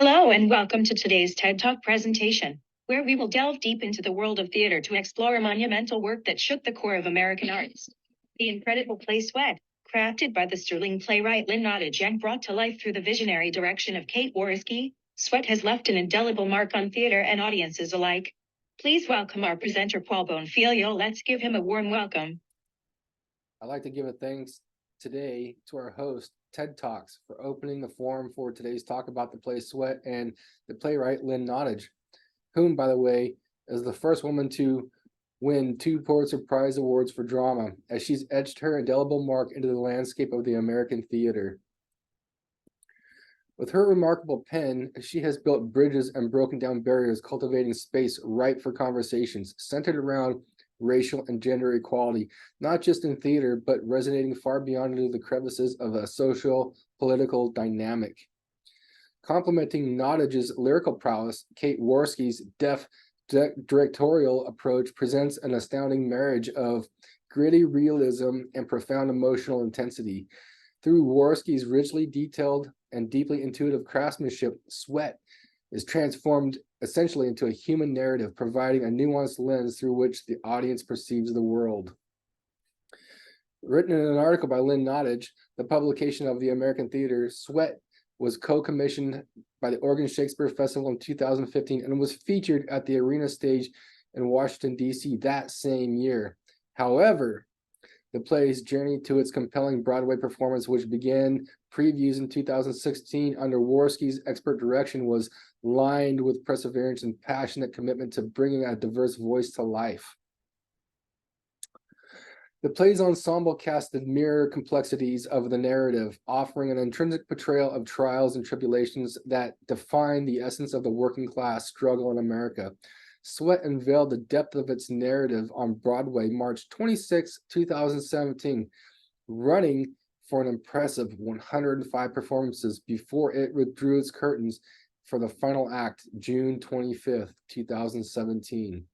Hello and welcome to today's TED Talk presentation, where we will delve deep into the world of theater to explore a monumental work that shook the core of American arts. The incredible play Sweat, crafted by the sterling playwright Lynn Nottage and brought to life through the visionary direction of Kate Worski, Sweat has left an indelible mark on theater and audiences alike. Please welcome our presenter Paul Bonfiglio. Let's give him a warm welcome. I'd like to give a thanks today to our host, TED Talks, for opening the forum for today's talk about the play Sweat and the playwright Lynn Nottage, whom, by the way, is the first woman to win 2 Pulitzer Prize awards for drama, as she's etched her indelible mark into the landscape of the American theater. With her remarkable pen, she has built bridges and broken down barriers, cultivating space ripe for conversations centered around racial and gender equality, not just in theater, but resonating far beyond into the crevices of a social, political dynamic. Complementing Nottage's lyrical prowess, Kate Worski's deft directorial approach presents an astounding marriage of gritty realism and profound emotional intensity. Through Worski's richly detailed and deeply intuitive craftsmanship, Sweat is transformed essentially into a human narrative, providing a nuanced lens through which the audience perceives the world. Written in an article by Lynn Nottage, the publication of the American Theater, Sweat was co-commissioned by the Oregon Shakespeare Festival in 2015 and was featured at the Arena Stage in Washington, D.C. that same year. However, the play's journey to its compelling Broadway performance, which began previews in 2016 under Worski's expert direction, was lined with perseverance and passionate commitment to bringing a diverse voice to life. The play's ensemble cast the mirror complexities of the narrative, offering an intrinsic portrayal of trials and tribulations that define the essence of the working class struggle in America. Sweat unveiled the depth of its narrative on Broadway March 26, 2017, running for an impressive 105 performances before it withdrew its curtains for the final act June 25th, 2017.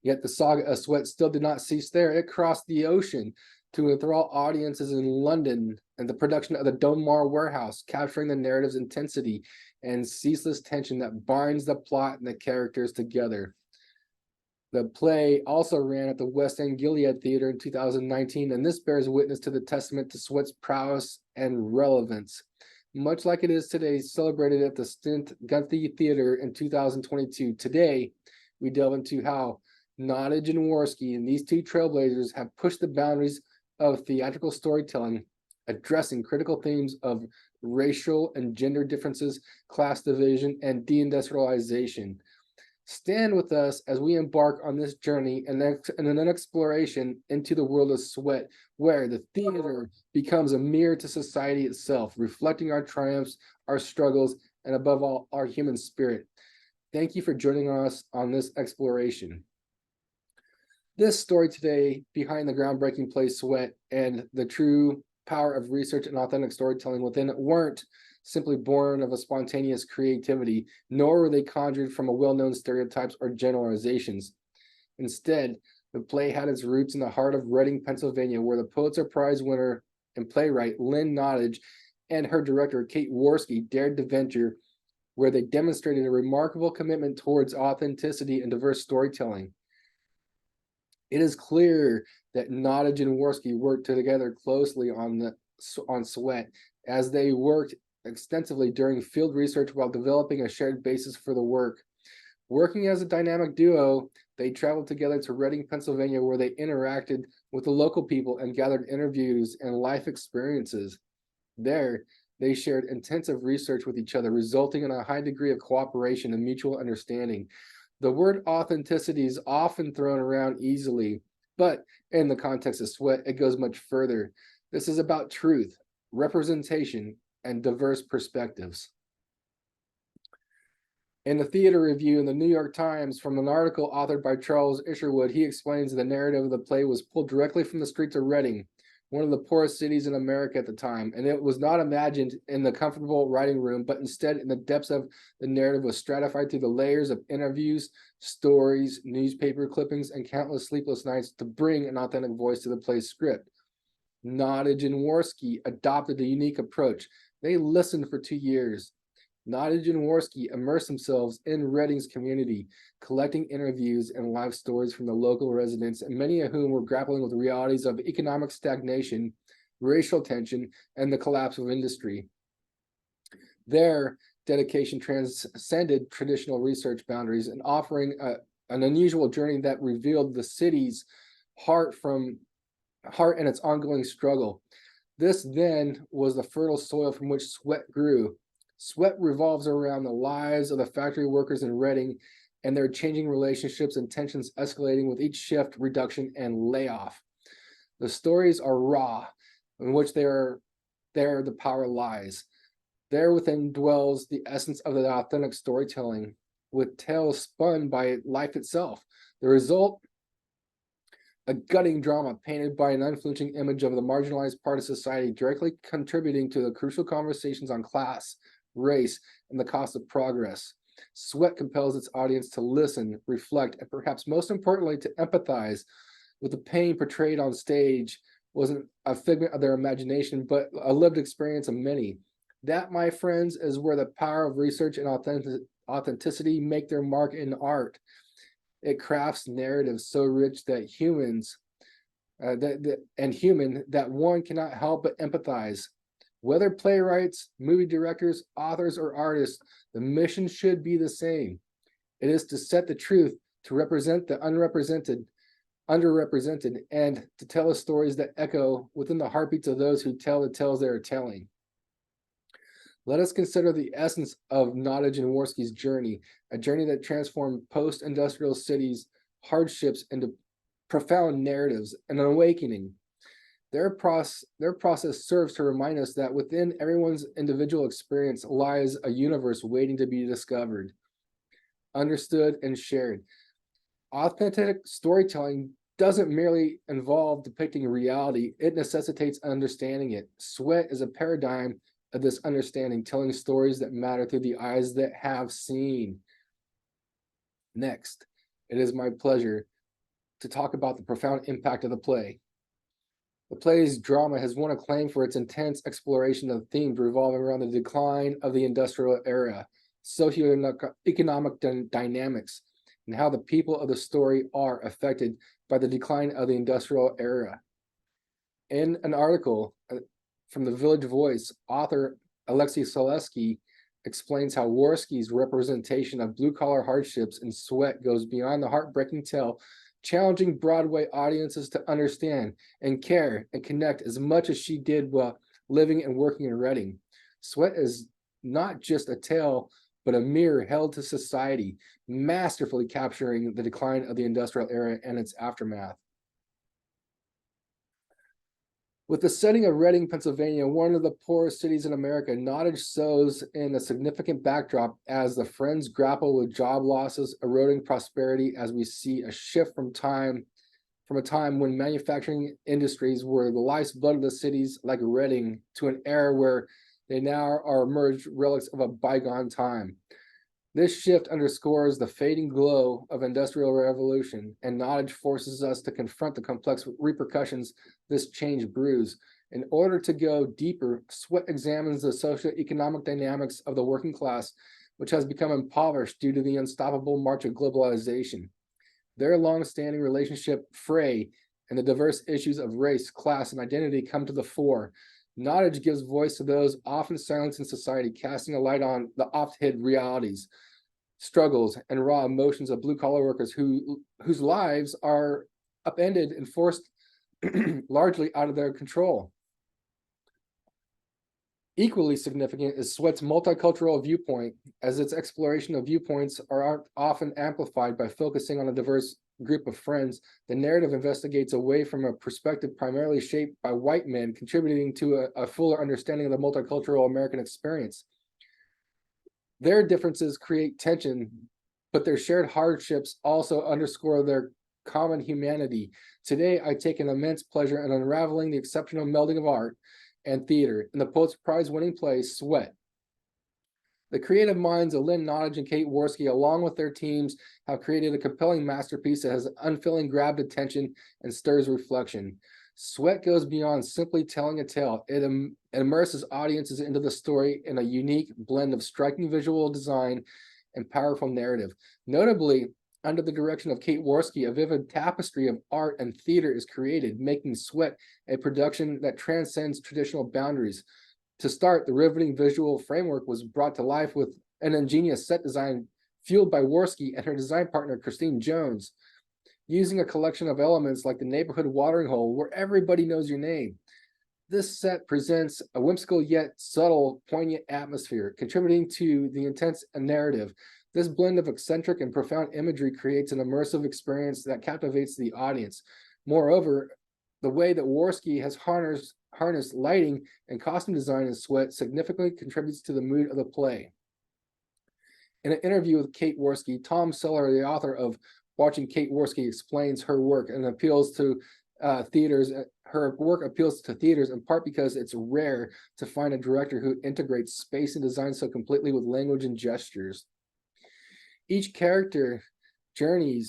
Yet the saga of Sweat still did not cease there. It crossed the ocean to enthrall audiences in London and the production of the Donmar Warehouse, capturing the narrative's intensity and ceaseless tension that binds the plot and the characters together. The play also ran at the West End Gilead Theater in 2019, and this bears witness to the testament to Sweat's prowess and relevance. Much like it is today, celebrated at the Stint Gunthy Theater in 2022, today we delve into how Nottage and Worski and these 2 trailblazers have pushed the boundaries of theatrical storytelling, addressing critical themes of racial and gender differences, class division, and deindustrialization. Stand with us as we embark on this journey and an exploration into the world of Sweat, where the theater becomes a mirror to society itself, reflecting our triumphs, our struggles, and above all, our human spirit. Thank you for joining us on this exploration. This story today, behind the groundbreaking play Sweat and the true power of research and authentic storytelling within it, weren't simply born of a spontaneous creativity, nor were they conjured from a well-known stereotypes or generalizations. Instead, the play had its roots in the heart of Reading, Pennsylvania, where the Pulitzer Prize winner and playwright Lynn Nottage and her director Kate Worski dared to venture, where they demonstrated a remarkable commitment towards authenticity and diverse storytelling. It is clear that Nottage and Worski worked together closely on Sweat, as they worked extensively during field research while developing a shared basis for the work. Working as a dynamic duo, they traveled together to Reading, Pennsylvania, where they interacted with the local people and gathered interviews and life experiences. There, they shared intensive research with each other, resulting in a high degree of cooperation and mutual understanding. The word authenticity is often thrown around easily, but in the context of Sweat, it goes much further. This is about truth, representation, and diverse perspectives. In the theater review in the New York Times, from an article authored by Charles Isherwood, he explains the narrative of the play was pulled directly from the streets of Reading, one of the poorest cities in America at the time, and it was not imagined in the comfortable writing room, but instead in the depths of the narrative was stratified through the layers of interviews, stories, newspaper clippings, and countless sleepless nights to bring an authentic voice to the play's script. Nottage and Worski adopted a unique approach. They listened for 2 years. Nottage and Worski immerse themselves in Reading's community, collecting interviews and live stories from the local residents, and many of whom were grappling with the realities of economic stagnation, racial tension, and the collapse of industry. Their dedication transcended traditional research boundaries and offering an unusual journey that revealed the city's heart and its ongoing struggle. This then was the fertile soil from which Sweat grew. Sweat revolves around the lives of the factory workers in Reading and their changing relationships and tensions escalating with each shift, reduction, and layoff. The stories are raw, in which there the power lies. There within dwells the essence of the authentic storytelling, with tales spun by life itself. The result, a gutting drama painted by an unflinching image of the marginalized part of society, directly contributing to the crucial conversations on class, race, and the cost of progress. Sweat compels its audience to listen, reflect, and perhaps most importantly, to empathize with the pain portrayed on stage. Wasn't a figment of their imagination, but a lived experience of many. That, my friends, is where the power of research and authenticity make their mark in art. It crafts narratives so rich that that one cannot help but empathize. Whether playwrights, movie directors, authors, or artists, the mission should be the same. It is to set the truth, to represent the underrepresented, and to tell the stories that echo within the heartbeats of those who tell the tales they are telling. Let us consider the essence of Nottage and Worski's journey, a journey that transformed post-industrial cities' hardships into profound narratives and an awakening. Their process serves to remind us that within everyone's individual experience lies a universe waiting to be discovered, understood, and shared. Authentic storytelling doesn't merely involve depicting reality, it necessitates understanding it. Sweat is a paradigm of this understanding, telling stories that matter through the eyes that have seen. Next, it is my pleasure to talk about the profound impact of the play. The play's drama has won acclaim for its intense exploration of themes revolving around the decline of the industrial era, socioeconomic dynamics, and how the people of the story are affected by the decline of the industrial era. In an article from the Village Voice, author Alexei Solesky explains how Worski's representation of blue-collar hardships and sweat goes beyond the heartbreaking tale, challenging Broadway audiences to understand and care and connect as much as she did while living and working in Reading. Sweat is not just a tale, but a mirror held to society, masterfully capturing the decline of the industrial era and its aftermath. With the setting of Reading, Pennsylvania, one of the poorest cities in America, Nottage sews in a significant backdrop as the Friends grapple with job losses, eroding prosperity, as we see a shift from a time when manufacturing industries were the lifeblood of the cities like Reading, to an era where they now are emerged relics of a bygone time. This shift underscores the fading glow of industrial revolution, and Nottage forces us to confront the complex repercussions this change brews. In order to go deeper, Sweat examines the socioeconomic dynamics of the working class, which has become impoverished due to the unstoppable march of globalization. Their long-standing relationship fray and the diverse issues of race, class, and identity come to the fore. Nottage gives voice to those often silenced in society, casting a light on the oft-hid realities, struggles, and raw emotions of blue-collar workers whose lives are upended and forced largely out of their control. Equally significant is Sweat's multicultural viewpoint, as its exploration of viewpoints are often amplified by focusing on a diverse group of friends. The narrative investigates away from a perspective primarily shaped by white men, contributing to a fuller understanding of the multicultural American experience. Their differences create tension, but their shared hardships also underscore their common humanity. Today, I take an immense pleasure in unraveling the exceptional melding of art and theater in the Pulitzer Prize-winning play Sweat. The creative minds of Lynn Nottage and Kate Worski, along with their teams, have created a compelling masterpiece that has unfailing grabbed attention and stirs reflection. Sweat goes beyond simply telling a tale. It immerses audiences into the story in a unique blend of striking visual design and powerful narrative. Notably, under the direction of Kate Worski, a vivid tapestry of art and theater is created, making Sweat a production that transcends traditional boundaries. To start, the riveting visual framework was brought to life with an ingenious set design fueled by Worski and her design partner, Christine Jones, using a collection of elements like the neighborhood watering hole where everybody knows your name. This set presents a whimsical yet subtle, poignant atmosphere, contributing to the intense narrative. This blend of eccentric and profound imagery creates an immersive experience that captivates the audience. Moreover, the way that Worski has harnessed lighting and costume design in Sweat significantly contributes to the mood of the play. In an interview with Kate Worski, Tom Seller, the author of Watching Kate Worski, explains her work and appeals to theaters. Her work appeals to theaters in part because it's rare to find a director who integrates space and design so completely with language and gestures. Each character's journey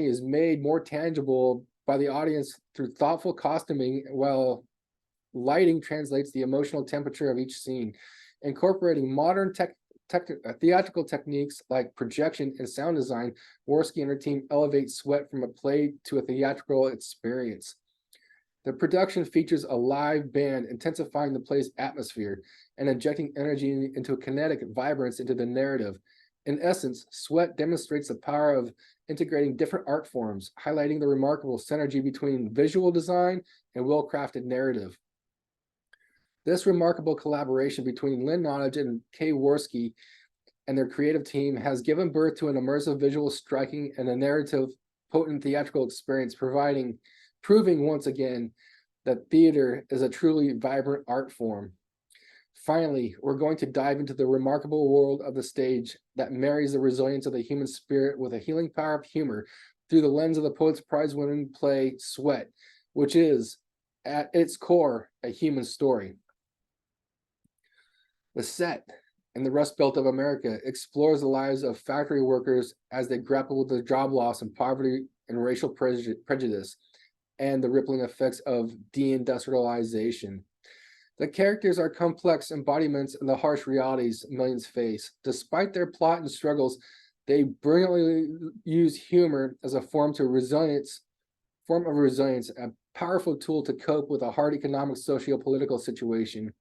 is made more tangible by the audience through thoughtful costuming, while lighting translates the emotional temperature of each scene. Incorporating modern theatrical techniques like projection and sound design, Worski and her team elevate Sweat from a play to a theatrical experience. The production features a live band, intensifying the play's atmosphere and injecting energy into a kinetic vibrance into the narrative. In essence, Sweat demonstrates the power of integrating different art forms, highlighting the remarkable synergy between visual design and well-crafted narrative. This remarkable collaboration between Lynn Nottage and Kay Worski and their creative team has given birth to an immersive visual striking and a narrative potent theatrical experience, proving once again that theater is a truly vibrant art form. Finally, we're going to dive into the remarkable world of the stage that marries the resilience of the human spirit with a healing power of humor through the lens of the Pulitzer Prize-winning play Sweat, which is, at its core, a human story. The set in the Rust Belt of America explores the lives of factory workers as they grapple with their job loss and poverty and racial prejudice and the rippling effects of deindustrialization. The characters are complex embodiments of the harsh realities millions face. Despite their plot and struggles, they brilliantly use humor as a form of resilience, a powerful tool to cope with a hard economic, socio-political situation.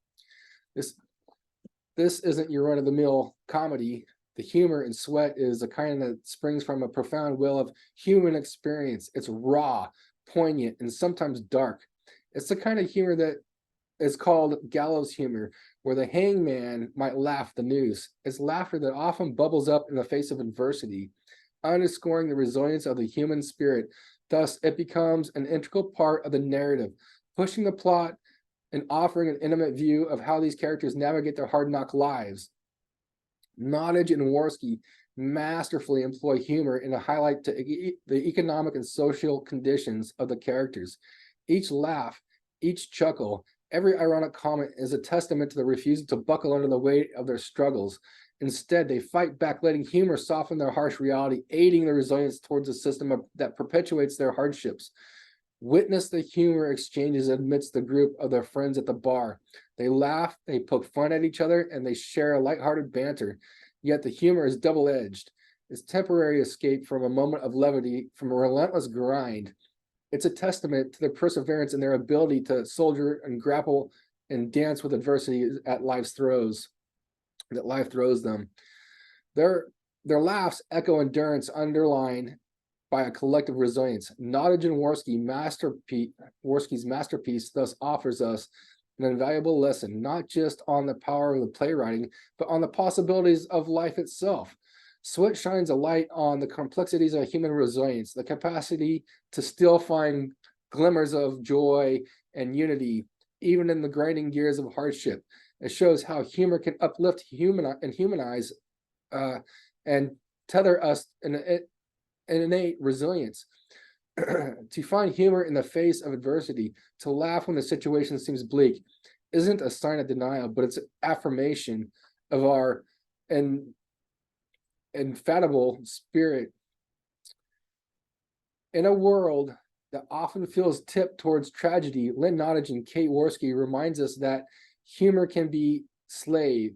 This isn't your run-of-the-mill comedy. The humor in Sweat is a kind that springs from a profound well of human experience. It's raw, poignant, and sometimes dark. It's the kind of humor that is called gallows humor, where the hangman might laugh the noose. It's laughter that often bubbles up in the face of adversity, underscoring the resilience of the human spirit. Thus, it becomes an integral part of the narrative, pushing the plot and offering an intimate view of how these characters navigate their hard-knock lives. Nottage and Worski masterfully employ humor in a highlight to the economic and social conditions of the characters. Each laugh, each chuckle, every ironic comment is a testament to the refusal to buckle under the weight of their struggles. Instead, they fight back, letting humor soften their harsh reality, aiding their resilience towards a system that perpetuates their hardships. Witness the humor exchanges amidst the group of their friends at the bar. They laugh, they poke fun at each other, and they share a lighthearted banter. Yet the humor is double-edged. It's temporary escape from a moment of levity, from a relentless grind. It's a testament to their perseverance and their ability to soldier and grapple and dance with adversity that life throws them. Their laughs echo endurance, underlined by a collective resilience. Nottage and Worski's masterpiece thus offers us an invaluable lesson, not just on the power of the playwriting, but on the possibilities of life itself. Sweat shines a light on the complexities of human resilience, the capacity to still find glimmers of joy and unity, even in the grinding gears of hardship. It shows how humor can uplift and humanize and tether us in an innate resilience. To find humor in the face of adversity, to laugh when the situation seems bleak, isn't a sign of denial, but it's an affirmation of our infallible spirit. In a world that often feels tipped towards tragedy, Lynn Nottage and Kate Worski reminds us that humor can be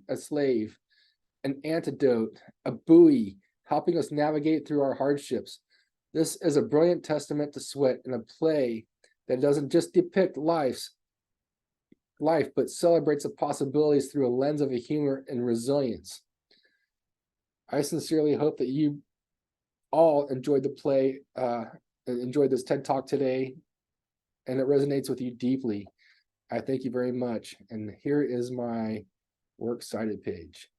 a slave, an antidote, a buoy, helping us navigate through our hardships. This is a brilliant testament to Sweat in a play that doesn't just depict life, but celebrates the possibilities through a lens of a humor and resilience. I sincerely hope that you all enjoyed the play, enjoyed this TED Talk today, and it resonates with you deeply. I thank you very much. And here is my works cited page.